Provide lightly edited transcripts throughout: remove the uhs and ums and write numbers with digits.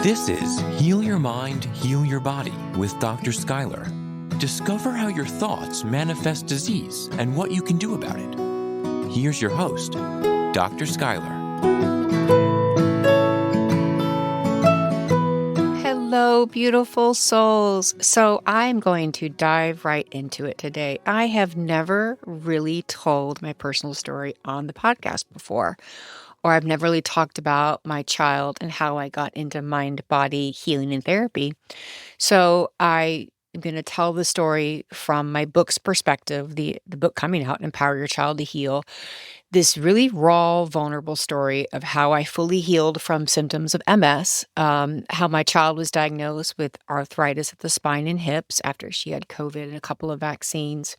This is Heal Your Mind, Heal Your Body with Dr. Schuyler. Discover how your thoughts manifest disease and what you can do about it. Here's your host, Dr. Schuyler. Hello, beautiful souls. So I'm going to dive right into it today. I have never really told my personal story on the podcast before, or I've never really talked about my child and how I got into mind-body healing and therapy. So I am going to tell the story from my book's perspective, the book coming out, Empower Your Child to Heal. This really raw, vulnerable story of how I fully healed from symptoms of MS, how my child was diagnosed with arthritis of the spine and hips after she had COVID and a couple of vaccines,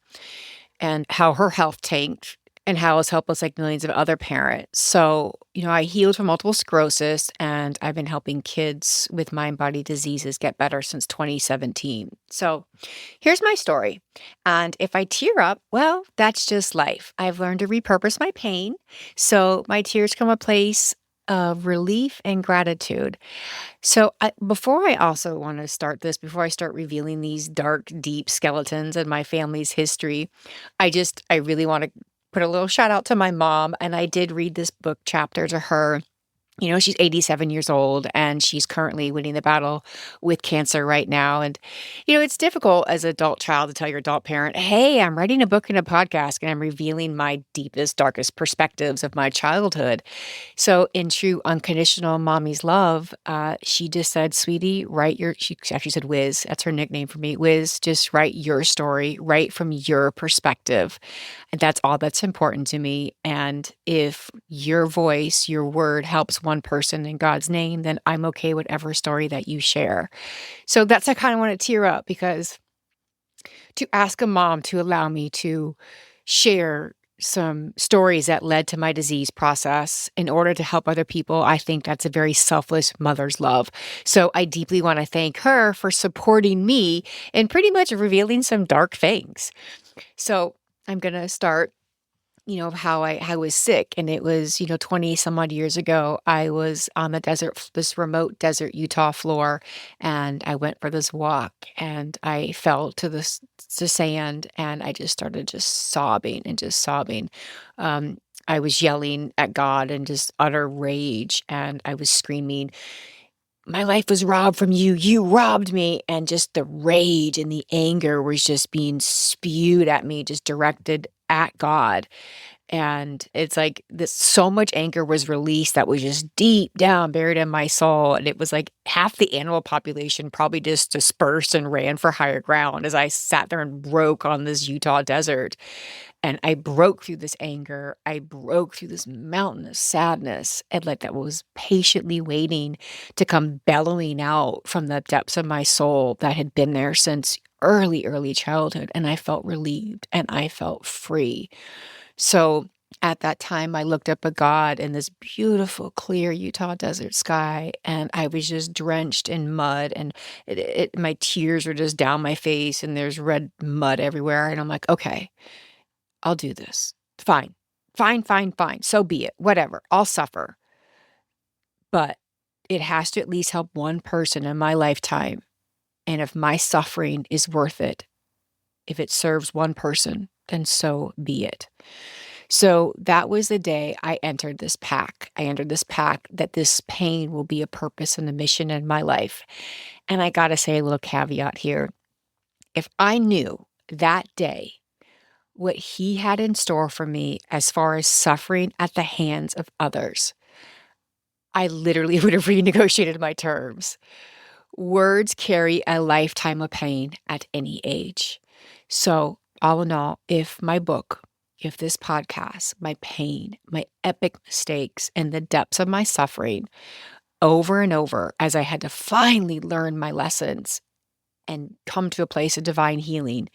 and how her health tanked and how it's helped us like millions of other parents. So, I healed from multiple sclerosis and I've been helping kids with mind-body diseases get better since 2017. So here's my story. And if I tear up, well, that's just life. I've learned to repurpose my pain. So my tears come a place of relief and gratitude. So before I also want to start this, before I start revealing these dark, deep skeletons in my family's history, I really want to put a little shout out to my mom. And I did read this book chapter to her. She's 87 years old and she's currently winning the battle with cancer right now. And, it's difficult as an adult child to tell your adult parent, hey, I'm writing a book and a podcast and I'm revealing my deepest, darkest perspectives of my childhood. So in true unconditional mommy's love, she just said, sweetie, she actually said Wiz, that's her nickname for me, Wiz, just write your story, write from your perspective. And that's all that's important to me. And if your voice, your word helps one person in God's name, then I'm okay with whatever story that you share. So I kind of want to tear up because to ask a mom to allow me to share some stories that led to my disease process in order to help other people, I think that's a very selfless mother's love. So I deeply want to thank her for supporting me and pretty much revealing some dark things. So I'm going to start how I was sick. And it was, 20 some odd years ago, I was on the desert, this remote desert Utah floor, and I went for this walk and I fell to the sand and I just started sobbing and just sobbing. I was yelling at God in just utter rage and I was screaming, my life was robbed from you. You robbed me. And just the rage and the anger was just being spewed at me, just directed at God. And it's like so much anger was released that was just deep down buried in my soul. And it was like half the animal population probably just dispersed and ran for higher ground as I sat there and broke on this Utah desert. And I broke through this anger. I broke through this mountain of sadness and that was patiently waiting to come bellowing out from the depths of my soul that had been there since early childhood. And I felt relieved and I felt free. So at that time, I looked up at God in this beautiful, clear Utah desert sky, and I was just drenched in mud, and my tears were just down my face, and there's red mud everywhere. And I'm like, okay, I'll do this. Fine. So be it. Whatever. I'll suffer. But it has to at least help one person in my lifetime. And if my suffering is worth it, if it serves one person, then so be it. So that was the day I entered this pact. I entered this pact that this pain will be a purpose and a mission in my life. And I got to say a little caveat here. If I knew that day what he had in store for me as far as suffering at the hands of others, I literally would have renegotiated my terms. Words carry a lifetime of pain at any age. So all in all, if this podcast, my pain, my epic mistakes, and the depths of my suffering over and over as I had to finally learn my lessons and come to a place of divine healing,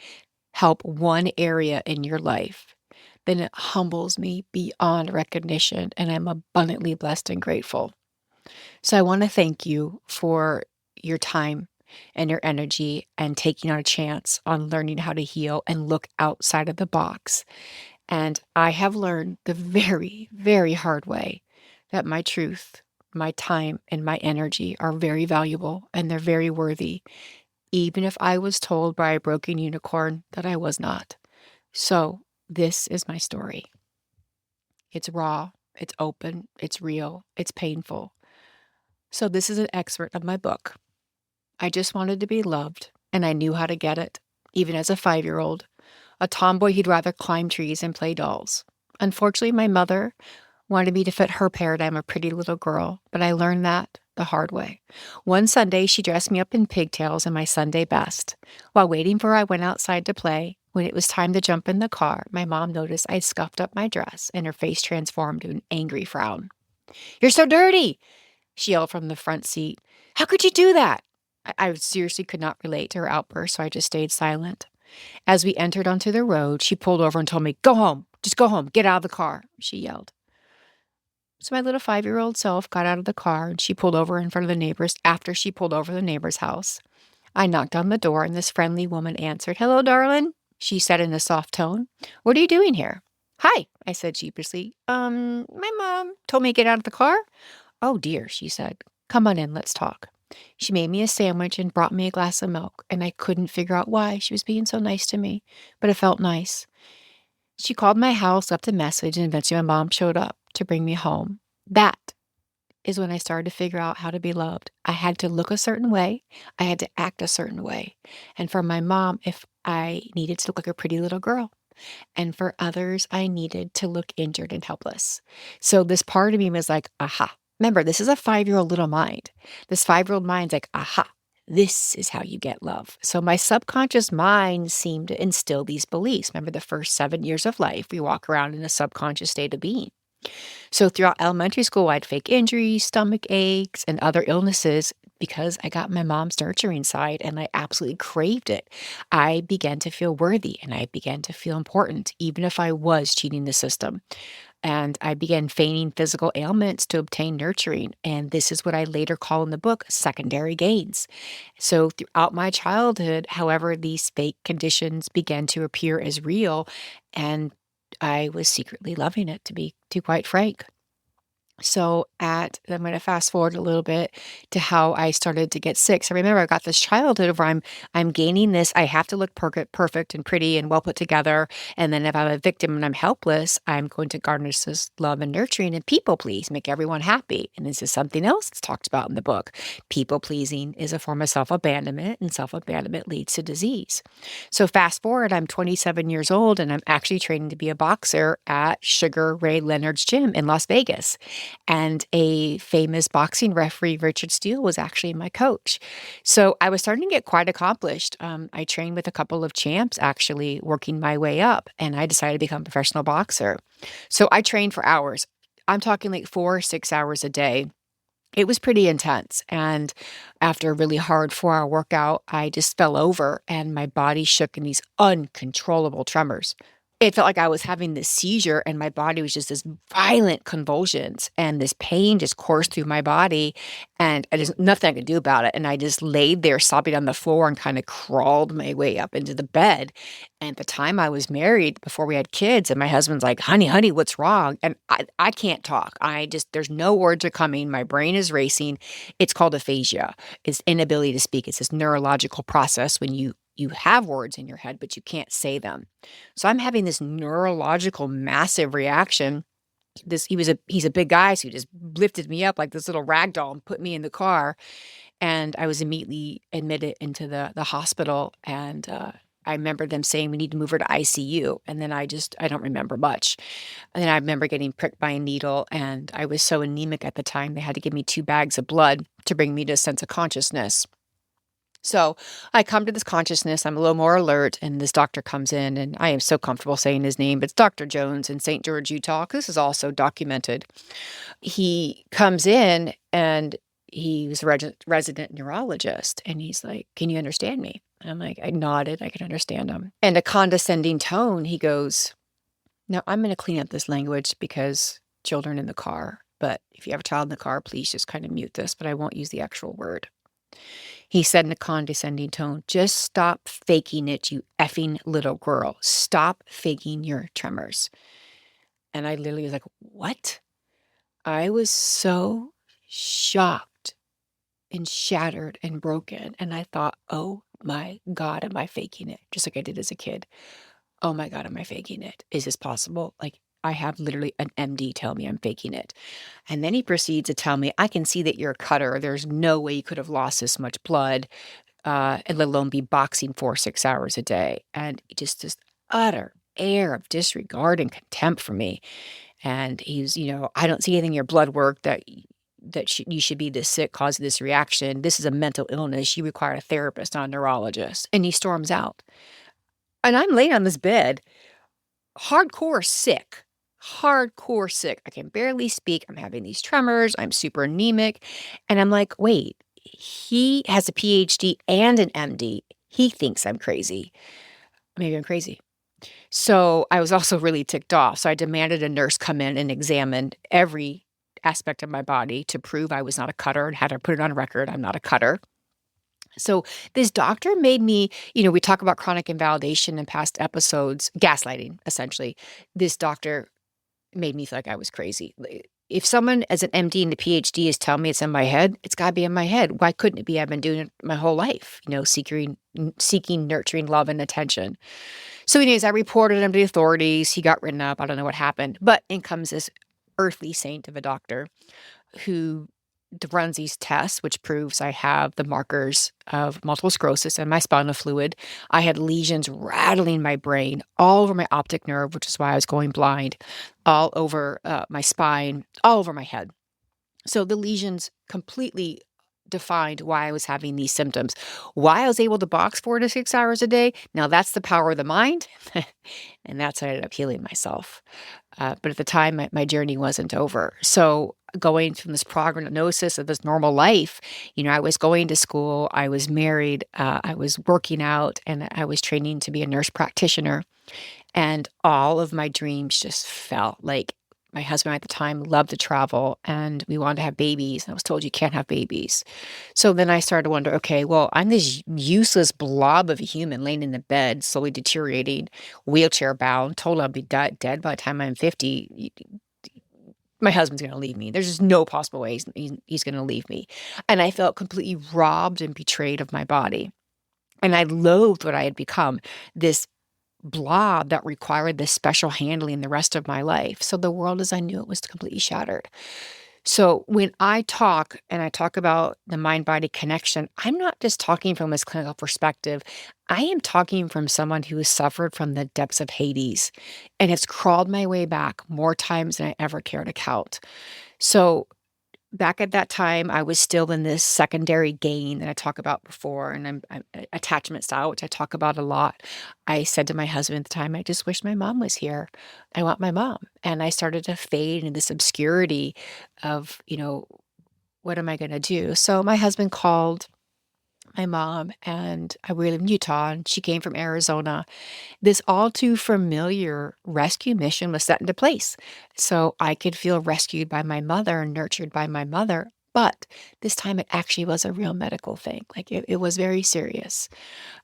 help one area in your life, then it humbles me beyond recognition, and I'm abundantly blessed and grateful. So I want to thank you for your time and your energy and taking on a chance on learning how to heal and look outside of the box. And I have learned the very, very hard way that my truth, my time and my energy are very valuable and they're very worthy, even if I was told by a broken unicorn that I was not. So, this is my story. It's raw, it's open, it's real, it's painful. So, this is an excerpt of my book. I just wanted to be loved, and I knew how to get it, even as a 5-year-old. A tomboy who'd rather climb trees and play dolls. Unfortunately, my mother wanted me to fit her paradigm of pretty little girl, but I learned that the hard way. One Sunday, she dressed me up in pigtails and my Sunday best. While waiting for her, I went outside to play. When it was time to jump in the car, my mom noticed I'd scuffed up my dress, and her face transformed to an angry frown. "You're so dirty!" she yelled from the front seat. "How could you do that?" I seriously could not relate to her outburst, so I just stayed silent. As we entered onto the road, she pulled over and told me, "Go home. Just go home. Get out of the car," she yelled. So my little 5-year-old self got out of the car and she pulled over in front of the neighbors after she pulled over the neighbor's house. I knocked on the door and this friendly woman answered. "Hello, darling," she said in a soft tone. "What are you doing here?" "Hi," I said sheepishly. My mom told me to get out of the car." "Oh dear," she said. "Come on in, let's talk." She made me a sandwich and brought me a glass of milk, and I couldn't figure out why she was being so nice to me, but it felt nice. She called my house, left a message, and eventually my mom showed up to bring me home. That is when I started to figure out how to be loved. I had to look a certain way. I had to act a certain way. And for my mom, if I needed to look like a pretty little girl. And for others, I needed to look injured and helpless. So this part of me was like, aha. Remember, this is a 5-year-old little mind. This 5-year-old mind's like, aha, this is how you get love. So my subconscious mind seemed to instill these beliefs. Remember, the first 7 years of life, we walk around in a subconscious state of being. So throughout elementary school, I had fake injuries, stomach aches, and other illnesses because I got my mom's nurturing side and I absolutely craved it. I began to feel worthy and I began to feel important, even if I was cheating the system. And I began feigning physical ailments to obtain nurturing. And this is what I later call in the book secondary gains. So throughout my childhood, however, these fake conditions began to appear as real. And I was secretly loving it, to be quite frank. So I'm going to fast forward a little bit to how I started to get sick. So remember, I got this childhood where I'm gaining this. I have to look perfect and pretty and well put together. And then if I'm a victim and I'm helpless, I'm going to garner this love and nurturing and people please, make everyone happy. And this is something else that's talked about in the book. People pleasing is a form of self-abandonment, and self-abandonment leads to disease. So fast forward, I'm 27 years old and I'm actually training to be a boxer at Sugar Ray Leonard's gym in Las Vegas. And a famous boxing referee, Richard Steele, was actually my coach. So I was starting to get quite accomplished. I trained with a couple of champs, actually working my way up, and I decided to become a professional boxer. So I trained for hours. I'm talking like 4 or 6 hours a day. It was pretty intense. And after a really hard 4-hour workout, I just fell over and my body shook in these uncontrollable tremors. It felt like I was having this seizure and my body was just this violent convulsions and this pain just coursed through my body and there's nothing I could do about it. And I just laid there sobbing on the floor and kind of crawled my way up into the bed. And at the time I was married before we had kids and my husband's like, honey, what's wrong? And I can't talk. There's no words are coming. My brain is racing. It's called aphasia. It's inability to speak. It's this neurological process when you have words in your head, but you can't say them. So I'm having this neurological massive reaction. He's a big guy, so he just lifted me up like this little rag doll and put me in the car. And I was immediately admitted into the hospital. And I remember them saying we need to move her to ICU. And then I don't remember much. And then I remember getting pricked by a needle. And I was so anemic at the time, they had to give me 2 bags of blood to bring me to a sense of consciousness. So I come to this consciousness, I'm a little more alert, and this doctor comes in, and I am so comfortable saying his name, but it's Dr. Jones in St. George, Utah. This is also documented. He comes in, and he was a resident neurologist, and he's like, "Can you understand me?" And I'm like, I nodded, I could understand him. And a condescending tone, he goes, "Now I'm going to clean up this language because children in the car, but if you have a child in the car, please just kind of mute this, but I won't use the actual word." He said in a condescending tone, "Just stop faking it, you effing little girl. Stop faking your tremors." And I literally was like, what? I was so shocked and shattered and broken. And I thought, oh my God, am I faking it? Just like I did as a kid. Oh my God, am I faking it? Is this possible? Like, I have literally an MD tell me I'm faking it. And then he proceeds to tell me, I can see that you're a cutter. There's no way you could have lost this much blood, and let alone be boxing 4 6 hours a day. And just this utter air of disregard and contempt for me. And he's, I don't see anything in your blood work that you should be this sick, causing this reaction. This is a mental illness. You require a therapist, not a neurologist. And he storms out. And I'm laying on this bed, hardcore sick. Hardcore sick. I can barely speak. I'm having these tremors. I'm super anemic. And I'm like, wait, he has a PhD and an MD. He thinks I'm crazy. Maybe I'm crazy. So I was also really ticked off. So I demanded a nurse come in and examine every aspect of my body to prove I was not a cutter and had to put it on record. I'm not a cutter. So this doctor made me, we talk about chronic invalidation in past episodes, gaslighting, essentially. This doctor made me feel like I was crazy. If someone as an MD and a PhD is telling me it's in my head, it's got to be in my head. Why couldn't it be? I've been doing it my whole life, seeking, nurturing love and attention. So anyways, I reported him to the authorities. He got written up. I don't know what happened. But in comes this earthly saint of a doctor who runs these tests, which proves I have the markers of multiple sclerosis in my spinal fluid. I had lesions rattling my brain all over my optic nerve, which is why I was going blind, all over my spine, all over my head. So the lesions completely defined why I was having these symptoms. Why I was able to box 4 to 6 hours a day, now that's the power of the mind. And that's how I ended up healing myself. But at the time, my journey wasn't over. So going from this prognosis of this normal life, I was going to school, I was married, I was working out, and I was training to be a nurse practitioner. And all of my dreams just fell. Like, my husband at the time loved to travel and we wanted to have babies. And I was told you can't have babies. So then I started to wonder, okay, well, I'm this useless blob of a human laying in the bed, slowly deteriorating, wheelchair bound, told I'll be dead by the time I'm 50. My husband's going to leave me. There's just no possible way he's going to leave me. And I felt completely robbed and betrayed of my body. And I loathed what I had become, this blob that required this special handling the rest of my life. So the world as I knew it was completely shattered. So when I talk about the mind-body connection, I'm not just talking from this clinical perspective. I am talking from someone who has suffered from the depths of Hades and has crawled my way back more times than I ever care to count. So back at that time, I was still in this secondary gain that I talked about before, and I'm attachment style, which I talk about a lot. I said to my husband at the time, I just wish my mom was here. I want my mom. And I started to fade into this obscurity of, what am I going to do? So my husband called my mom, and we live in Utah, and she came from Arizona. This all too familiar rescue mission was set into place. So I could feel rescued by my mother and nurtured by my mother. But this time it actually was a real medical thing. Like it was very serious.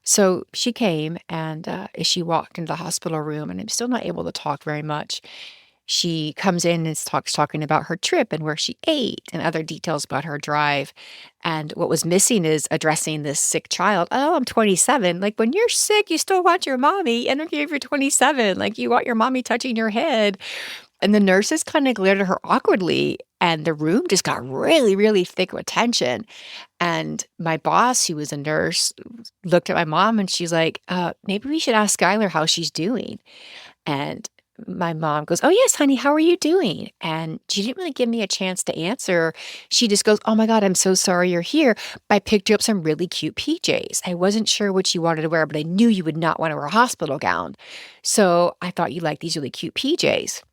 So she came, and as she walked into the hospital room, and I'm still not able to talk very much, she comes in and talking about her trip and where she ate and other details about her drive. And what was missing is addressing this sick child. Oh, I'm 27. Like, when you're sick, you still want your mommy. And if you're 27, like, you want your mommy touching your head. And the nurses kind of glared at her awkwardly. And the room just got really, really thick with tension. And my boss, who was a nurse, looked at my mom and she's like, maybe we should ask Skylar how she's doing. And my mom goes, "Oh, yes, honey, how are you doing?" And she didn't really give me a chance to answer. She just goes, "Oh my God, I'm so sorry you're here. I picked you up some really cute PJs. I wasn't sure what you wanted to wear, but I knew you would not want to wear a hospital gown. So I thought you liked these really cute PJs."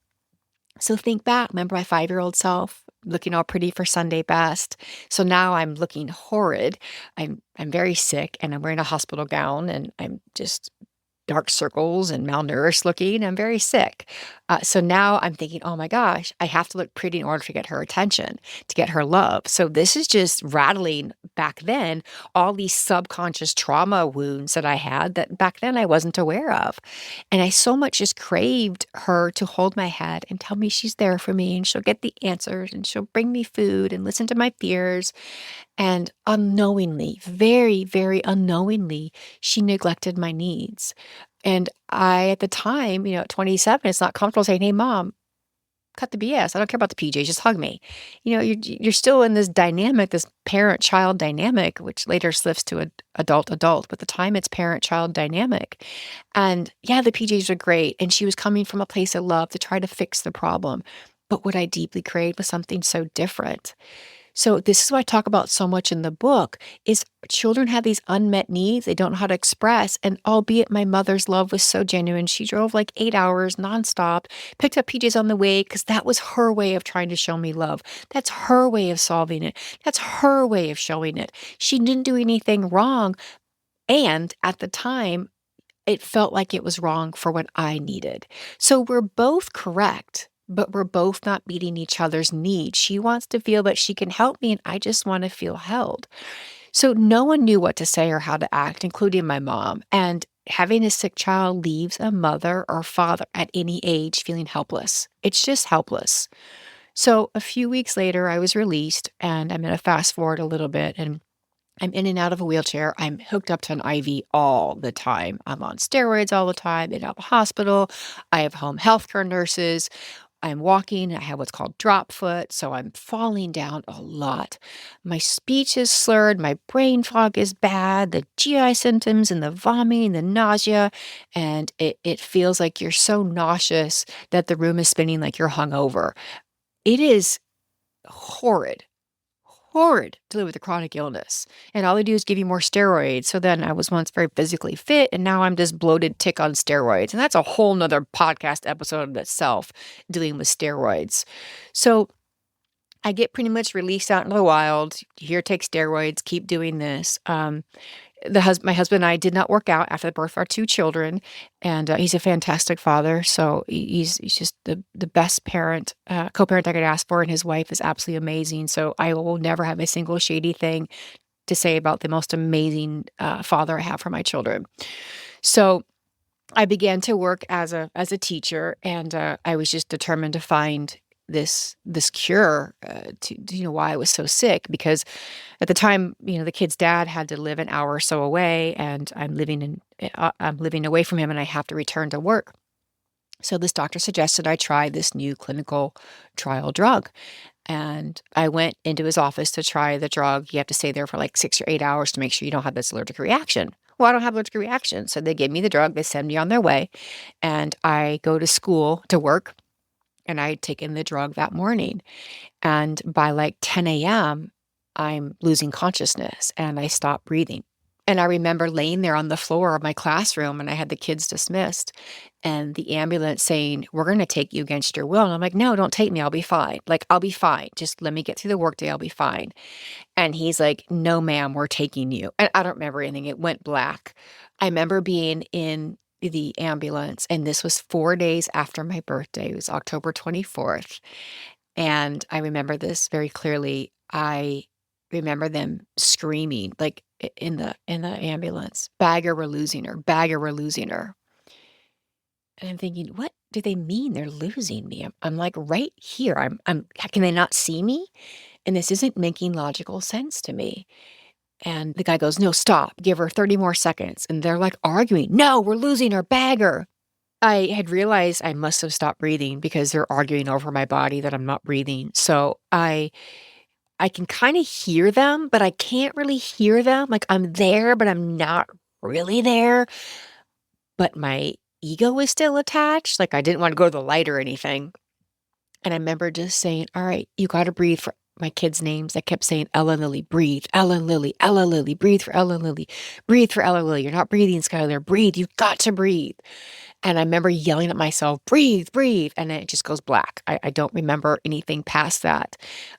So think back, remember my 5-year-old self looking all pretty for Sunday best. So now I'm looking horrid. I'm very sick and I'm wearing a hospital gown and I'm just dark circles and malnourished looking. I'm very sick. So now I'm thinking, oh my gosh, I have to look pretty in order to get her attention, to get her love. So this is just rattling back then all these subconscious trauma wounds that I had that back then I wasn't aware of. And I so much just craved her to hold my head and tell me she's there for me and she'll get the answers and she'll bring me food and listen to my fears. And unknowingly, very, very unknowingly, she neglected my needs. And I, at the time, at 27, it's not comfortable saying, "Hey, mom, cut the BS. I don't care about the PJs. Just hug me." You're still in this dynamic, this parent-child dynamic, which later slips to adult-adult. But at the time, it's parent-child dynamic. And yeah, the PJs are great. And she was coming from a place of love to try to fix the problem. But what I deeply craved was something so different. So this is what I talk about so much in the book is children have these unmet needs they don't know how to express. And albeit my mother's love was so genuine, she drove like 8 hours nonstop, picked up PJs on the way because that was her way of trying to show me love. That's her way of solving it. That's her way of showing it. She didn't do anything wrong. And at the time, it felt like it was wrong for what I needed. So we're both correct, but we're both not meeting each other's needs. She wants to feel that she can help me, and I just want to feel held. So no one knew what to say or how to act, including my mom. And having a sick child leaves a mother or father at any age feeling helpless. It's just helpless. So a few weeks later, I was released, and I'm going to fast forward a little bit. And I'm in and out of a wheelchair. I'm hooked up to an IV all the time. I'm on steroids all the time, in and out of the hospital. I have home healthcare nurses. I'm walking. I have what's called drop foot. So I'm falling down a lot. My speech is slurred. My brain fog is bad. The GI symptoms and the vomiting, the nausea. And it feels like you're so nauseous that the room is spinning like you're hungover. It is horrid to live with a chronic illness. And all they do is give you more steroids. So then I was once very physically fit, and now I'm just bloated tick on steroids. And that's a whole nother podcast episode in itself, dealing with steroids. So I get pretty much released out in the wild. Here, take steroids, keep doing this. My husband and I did not work out after the birth of our 2 children, and he's a fantastic father. So he's just the best parent, co-parent I could ask for, and his wife is absolutely amazing. So I will never have a single shady thing to say about the most amazing father I have for my children. So I began to work as a teacher, and I was just determined to find this cure to why I was so sick, because at the time, the kid's dad had to live an hour or so away, and I'm living away from him, and I have to return to work. So this doctor suggested I try this new clinical trial drug. And I went into his office to try the drug. You have to stay there for like 6 or 8 hours to make sure you don't have this allergic reaction. Well, I don't have allergic reaction. So they gave me the drug. They send me on their way. And I go to school to work. And I had taken the drug that morning. And by like 10 a.m., I'm losing consciousness and I stop breathing. And I remember laying there on the floor of my classroom, and I had the kids dismissed, and the ambulance saying, "We're going to take you against your will." And I'm like, "No, don't take me. I'll be fine. Like, I'll be fine. Just let me get through the workday. I'll be fine." And he's like, "No, ma'am, we're taking you." And I don't remember anything. It went black. I remember being in the ambulance, and this was 4 days after my birthday. It was October 24th. And I remember this very clearly. I remember them screaming, like, in the ambulance, "Bagger, we're losing her. Bagger, we're losing her." And I'm thinking, what do they mean they're losing me? I'm like right here. Can they not see me? And this isn't making logical sense to me. And the guy goes, "No, stop. Give her 30 more seconds." And they're like arguing, "No, we're losing her. Bagger." I had realized I must have stopped breathing because they're arguing over my body that I'm not breathing. So I can kind of hear them, but I can't really hear them. Like, I'm there, but I'm not really there. But my ego is still attached. Like, I didn't want to go to the light or anything. And I remember just saying, "All right, you got to breathe for my kids' names." I kept saying, "Ella Lily, breathe. Ella Lily, Ella Lily, breathe for Ella Lily. Breathe for Ella Lily. You're not breathing, Skylar. Breathe. You've got to breathe." And I remember yelling at myself, "Breathe, breathe." And then it just goes black. I don't remember anything past that.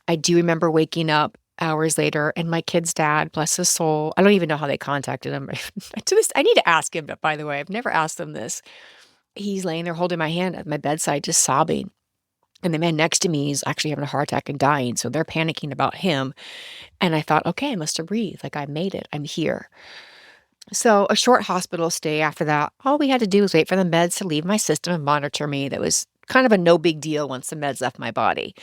I do remember waking up hours later, and my kid's dad, bless his soul, I don't even know how they contacted him. I need to ask him, by the way. I've never asked him this. He's laying there holding my hand at my bedside, just sobbing. And the man next to me is actually having a heart attack and dying, so they're panicking about him. And I thought, "Okay, I must have breathed, like, I made it, I'm here." So, a short hospital stay after that, all we had to do was wait for the meds to leave my system and monitor me. That was kind of a no big deal once the meds left my body.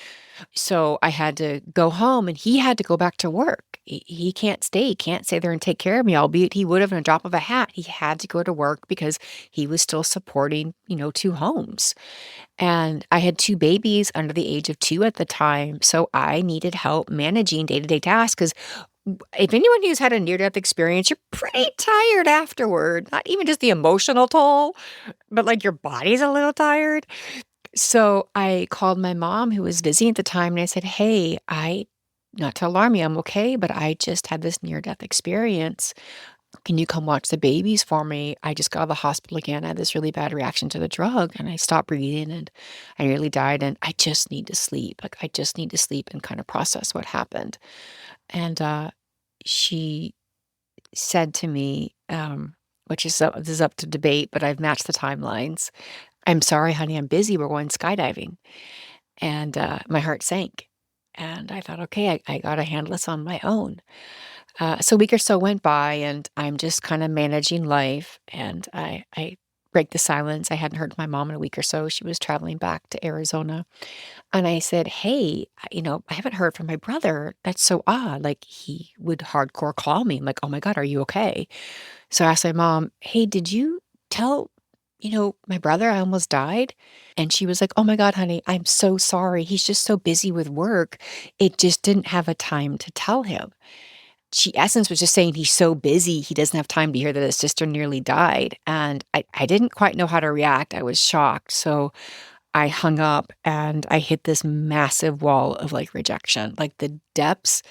So, I had to go home, and he had to go back to work. He can't stay, he can't stay there and take care of me, albeit he would have in a drop of a hat. He had to go to work because he was still supporting, 2 homes. And I had 2 babies under the age of 2 at the time, so I needed help managing day-to-day tasks. Because if anyone who's had a near-death experience, you're pretty tired afterward, not even just the emotional toll, but, like, your body's a little tired. So, I called my mom who was visiting at the time, and I said, "Hey, I not to alarm you, I'm okay, but I just had this near-death experience. Can you come watch the babies for me? I just got out of the hospital again. I had this really bad reaction to the drug, and I stopped breathing, and I nearly died, and I just need to sleep. Like, I just need to sleep and kind of process what happened." And, she said to me, which is up this is up to debate, but I've matched the timelines. "I'm sorry, honey, I'm busy. We're going skydiving." And, my heart sank. And I thought, "Okay, I gotta handle this on my own." So a week or so went by, and I'm just kinda managing life, and I break the silence. I hadn't heard from my mom in a week or so. She was traveling back to Arizona, and I said, "Hey, I haven't heard from my brother. That's so odd." Like, he would hardcore call me. I'm like, "Oh my god, are you okay?" So I asked my mom, "Hey, did you tell, my brother I almost died?" And she was like, "Oh my god, honey, I'm so sorry. He's just so busy with work. It just didn't have a time to tell him." She essence was just saying he's so busy, he doesn't have time to hear that his sister nearly died, and I didn't quite know how to react. I was shocked, so I hung up, and I hit this massive wall of, like, rejection, like, the depths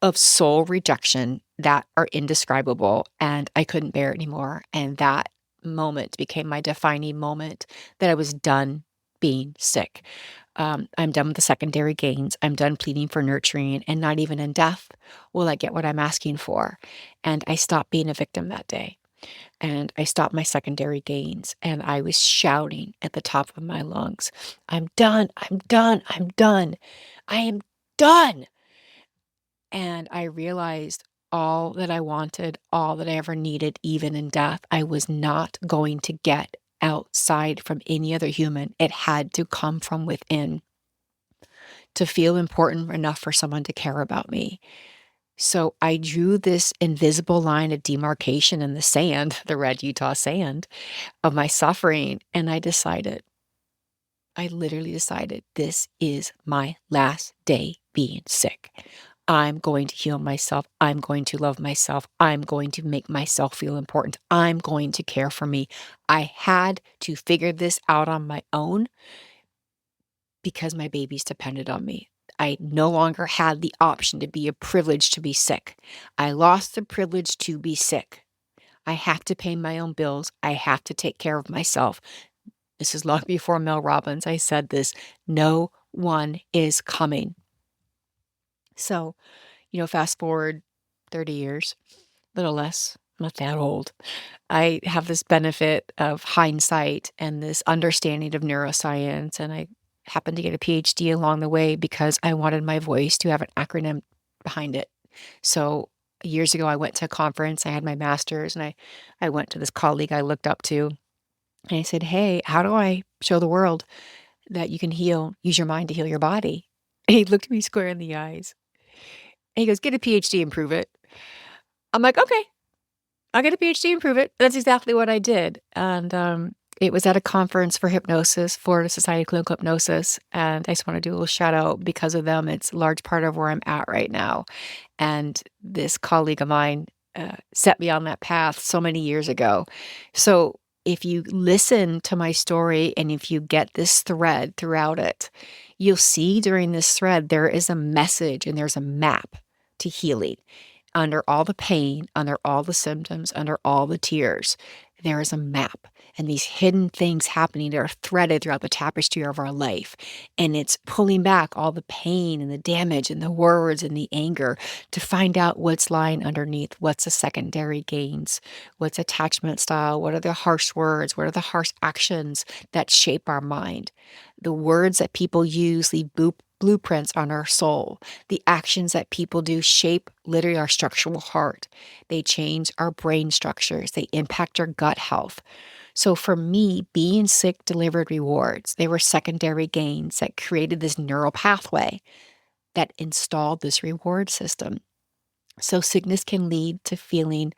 of soul rejection that are indescribable, and I couldn't bear it anymore, and that moment became my defining moment that I was done being sick. I'm done with the secondary gains. I'm done pleading for nurturing, and not even in death will I get what I'm asking for. And I stopped being a victim that day, and I stopped my secondary gains, and I was shouting at the top of my lungs, "I'm done. I'm done. I'm done. I am done." And I realized all that I wanted, all that I ever needed, even in death, I was not going to get outside from any other human. It had to come from within to feel important enough for someone to care about me. So I drew this invisible line of demarcation in the sand, the red Utah sand, of my suffering. And I literally decided, this is my last day being sick. I'm going to heal myself. I'm going to love myself. I'm going to make myself feel important. I'm going to care for me. I had to figure this out on my own because my babies depended on me. I no longer had the option to be a privilege to be sick. I lost the privilege to be sick. I have to pay my own bills. I have to take care of myself. This is long before Mel Robbins. I said this. No one is coming. So, fast forward 30 years, a little less, I'm not that old. I have this benefit of hindsight and this understanding of neuroscience, and I happened to get a PhD along the way because I wanted my voice to have an acronym behind it. So years ago, I went to a conference, I had my master's, and I went to this colleague I looked up to, and I said, "Hey, how do I show the world that you can use your mind to heal your body?" And he looked me square in the eyes, and he goes, "Get a PhD and prove it." I'm like, "Okay. I'll get a PhD and prove it." That's exactly what I did, and, it was at a conference for hypnosis, Florida Society of Clinical Hypnosis, and I just wanna do a little shout out because of them. It's a large part of where I'm at right now, and this colleague of mine, set me on that path so many years ago. So, if you listen to my story and if you get this thread throughout it, you'll see during this thread there is a message and there's a map to healing. Under all the pain, under all the symptoms, under all the tears, there is a map and these hidden things happening that are threaded throughout the tapestry of our life. And it's pulling back all the pain and the damage and the words and the anger to find out what's lying underneath, what's the secondary gains, what's attachment style, what are the harsh words, what are the harsh actions that shape our mind. The words that people use leave blueprints on our soul. The actions that people do shape literally our structural heart. They change our brain structures. They impact our gut health. So for me, being sick delivered rewards. They were secondary gains that created this neural pathway that installed this reward system. So sickness can lead to feeling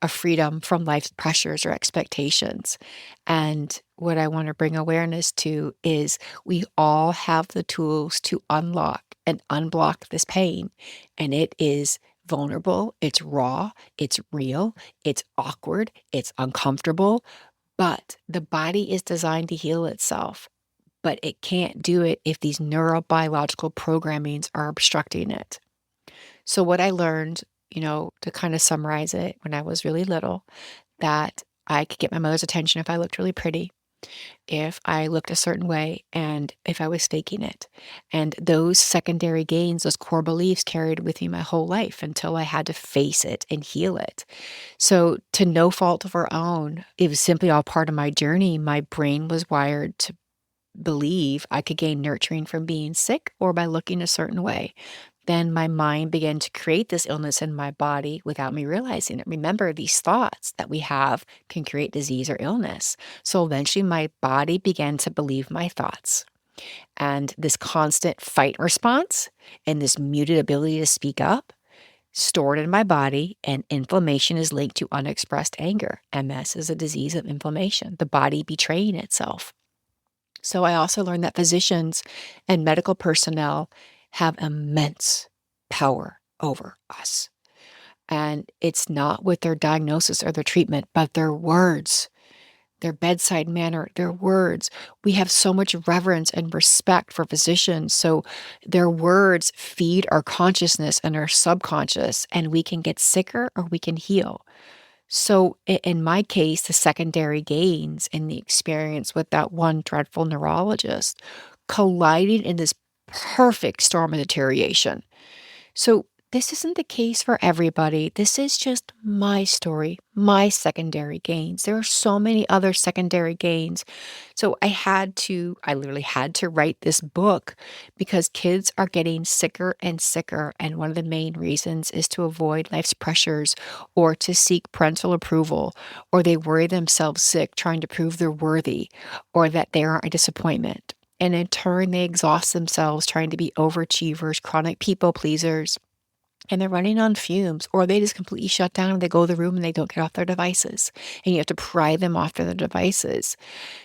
a freedom from life's pressures or expectations. And what I want to bring awareness to is we all have the tools to unlock and unblock this pain. And it is vulnerable, it's raw, it's real, it's awkward, it's uncomfortable, but the body is designed to heal itself. But it can't do it if these neurobiological programmings are obstructing it. So, what I learned, to kind of summarize it when I was really little, that I could get my mother's attention if I looked really pretty, if I looked a certain way, and if I was faking it. And those secondary gains, those core beliefs carried with me my whole life until I had to face it and heal it. So, to no fault of her own, it was simply all part of my journey. My brain was wired to believe I could gain nurturing from being sick or by looking a certain way. Then my mind began to create this illness in my body without me realizing it. Remember, these thoughts that we have can create disease or illness. So eventually, my body began to believe my thoughts. And this constant fight response and this muted ability to speak up stored in my body, and inflammation is linked to unexpressed anger. MS is a disease of inflammation, the body betraying itself. So I also learned that physicians and medical personnel have immense power over us. And it's not with their diagnosis or their treatment, but their words, their bedside manner, their words. We have so much reverence and respect for physicians. So their words feed our consciousness and our subconscious, and we can get sicker or we can heal. So in my case, the secondary gains in the experience with that one dreadful neurologist colliding in this perfect storm of deterioration. So this isn't the case for everybody. This is just my story, my secondary gains. There are so many other secondary gains. So I literally had to write this book because kids are getting sicker and sicker. And one of the main reasons is to avoid life's pressures or to seek parental approval, or they worry themselves sick trying to prove they're worthy or that they aren't a disappointment. And in turn, they exhaust themselves trying to be overachievers, chronic people pleasers, and they're running on fumes, or they just completely shut down and they go to the room and they don't get off their devices. And you have to pry them off their devices.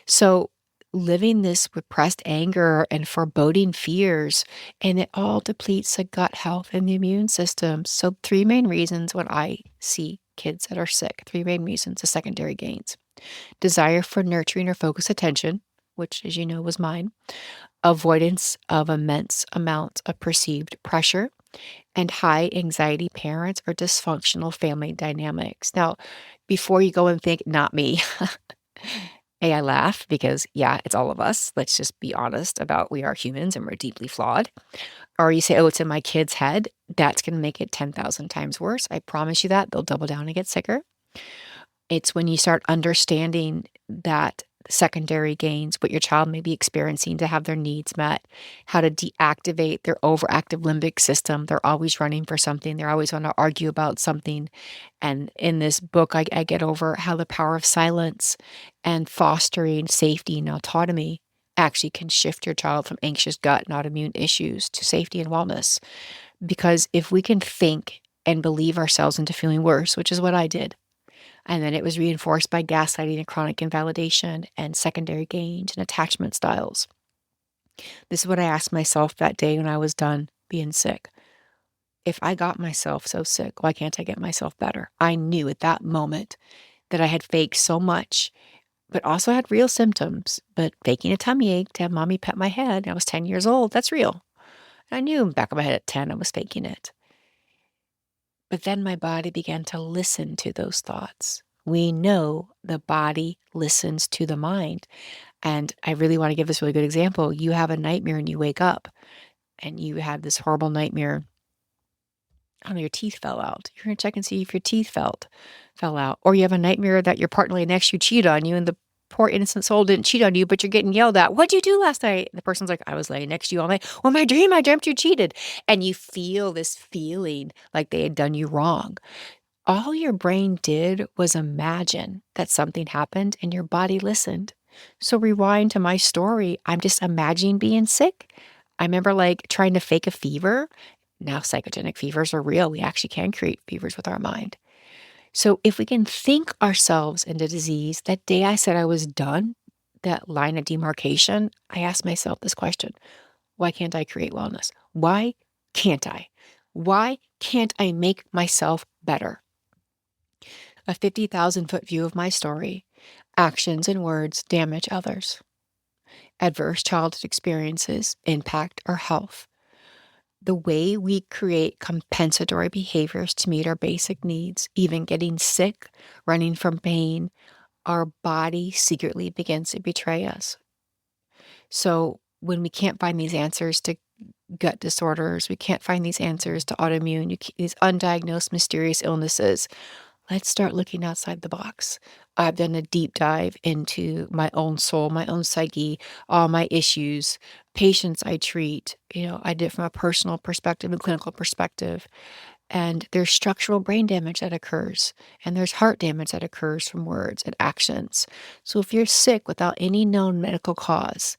So living this repressed anger and foreboding fears, and it all depletes the gut health and the immune system. So three main reasons when I see kids that are sick, three main reasons, the secondary gains. Desire for nurturing or focused attention, which as you know was mine. Avoidance of immense amounts of perceived pressure, and high anxiety parents or dysfunctional family dynamics. Now, before you go and think, not me, hey, I laugh because, yeah, it's all of us. Let's just be honest about we are humans and we're deeply flawed. Or you say, oh, it's in my kid's head. That's going to make it 10,000 times worse. I promise you that. They'll double down and get sicker. It's when you start understanding that secondary gains, what your child may be experiencing to have their needs met, how to deactivate their overactive limbic system. They're always running for something. They're always want to argue about something. And in this book, I get over how the power of silence and fostering safety and autonomy actually can shift your child from anxious gut and autoimmune issues to safety and wellness. Because if we can think and believe ourselves into feeling worse, which is what I did, and then it was reinforced by gaslighting and chronic invalidation and secondary gains and attachment styles. This is what I asked myself that day when I was done being sick. If I got myself so sick, why can't I get myself better? I knew at that moment that I had faked so much, but also had real symptoms. But faking a tummy ache to have mommy pet my head, I was 10 years old, that's real. And I knew in the back of my head at 10 I was faking it. But then my body began to listen to those thoughts. We know the body listens to the mind. And I really want to give this really good example. You have a nightmare and you wake up and you had this horrible nightmare. I don't know, your teeth fell out. You're going to check and see if your teeth fell out. Or you have a nightmare that your partner laying next to you cheated on you and the poor innocent soul didn't cheat on you, but you're getting yelled at. What'd you do last night? And the person's like, I was laying next to you all night. Well, my dream, I dreamt you cheated. And you feel this feeling like they had done you wrong. All your brain did was imagine that something happened and your body listened. So rewind to my story. I'm just imagining being sick. I remember like trying to fake a fever. Now psychogenic fevers are real. We actually can create fevers with our mind. So if we can think ourselves into disease, that day I said I was done, that line of demarcation, I asked myself this question: why can't I create wellness? Why can't I? Why can't I make myself better? A 50,000-foot view of my story. Actions and words damage others. Adverse childhood experiences impact our health. The way we create compensatory behaviors to meet our basic needs, even getting sick, running from pain, our body secretly begins to betray us. So when we can't find these answers to gut disorders, we can't find these answers to autoimmune, these undiagnosed mysterious illnesses, let's start looking outside the box. I've done a deep dive into my own soul, my own psyche, all my issues, patients I treat. I did it from a personal perspective and clinical perspective. And there's structural brain damage that occurs, and there's heart damage that occurs from words and actions. So if you're sick without any known medical cause,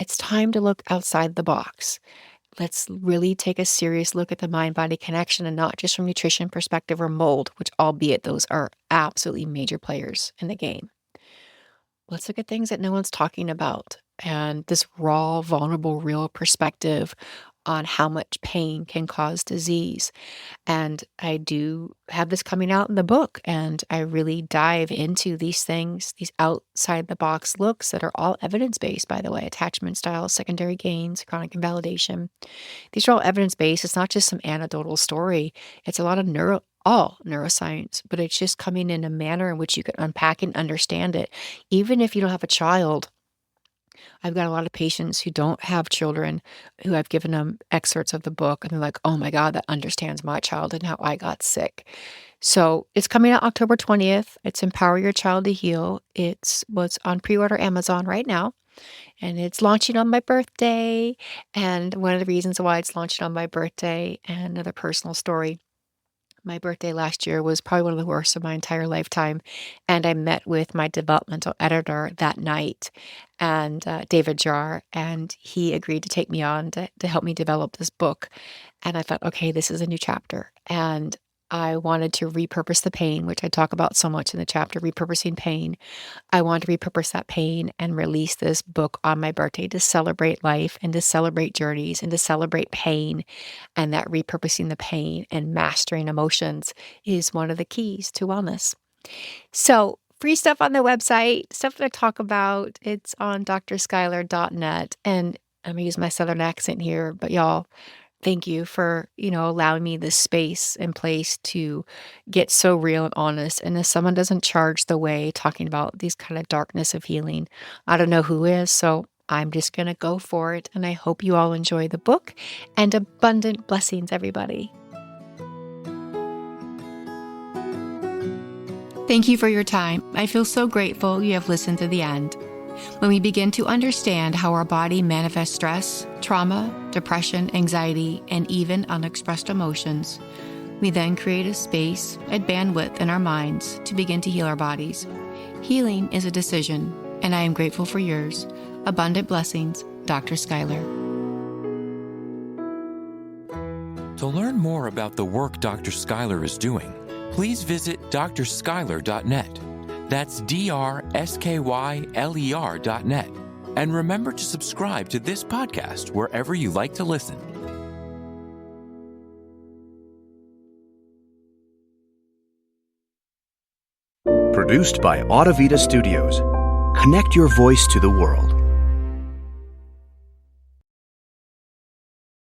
it's time to look outside the box. Let's really take a serious look at the mind-body connection, and not just from nutrition perspective or mold, which albeit those are absolutely major players in the game. Let's look at things that no one's talking about, and this raw, vulnerable, real perspective on how much pain can cause disease. And I do have this coming out in the book, and I really dive into these things, these outside the box looks that are all evidence-based, by the way: attachment styles, secondary gains, chronic invalidation. These are all evidence-based. It's not just some anecdotal story. It's a lot of neuroscience, but it's just coming in a manner in which you can unpack and understand it. Even if you don't have a child, I've got a lot of patients who don't have children who I've given them excerpts of the book, and they're like, oh my God, that understands my childhood and how I got sick. So it's coming out October 20th. It's Empower Your Child to Heal. It's what's on pre-order Amazon right now. And it's launching on my birthday. And one of the reasons why it's launching on my birthday, and another personal story, my birthday last year was probably one of the worst of my entire lifetime. And I met with my developmental editor that night, and David Jar, and he agreed to take me on to help me develop this book. And I thought, okay, this is a new chapter. And I wanted to repurpose the pain, which I talk about so much in the chapter, repurposing pain. I wanted to repurpose that pain and release this book on my birthday to celebrate life and to celebrate journeys and to celebrate pain. And that repurposing the pain and mastering emotions is one of the keys to wellness. So free stuff on the website, stuff that I talk about. It's on drskyler.net. And I'm going to use my Southern accent here, but y'all, thank you for, allowing me this space and place to get so real and honest. And if someone doesn't charge the way talking about these kind of darkness of healing, I don't know who is. So I'm just going to go for it. And I hope you all enjoy the book, and abundant blessings, everybody. Thank you for your time. I feel so grateful you have listened to the end. When we begin to understand how our body manifests stress, trauma, depression, anxiety, and even unexpressed emotions, we then create a space and bandwidth in our minds to begin to heal our bodies. Healing is a decision, and I am grateful for yours. Abundant blessings, Dr. Schuyler. To learn more about the work Dr. Schuyler is doing, please visit drschuyler.net. That's drskYler.net. And remember to subscribe to this podcast wherever you like to listen. Produced by Autovita Studios. Connect your voice to the world.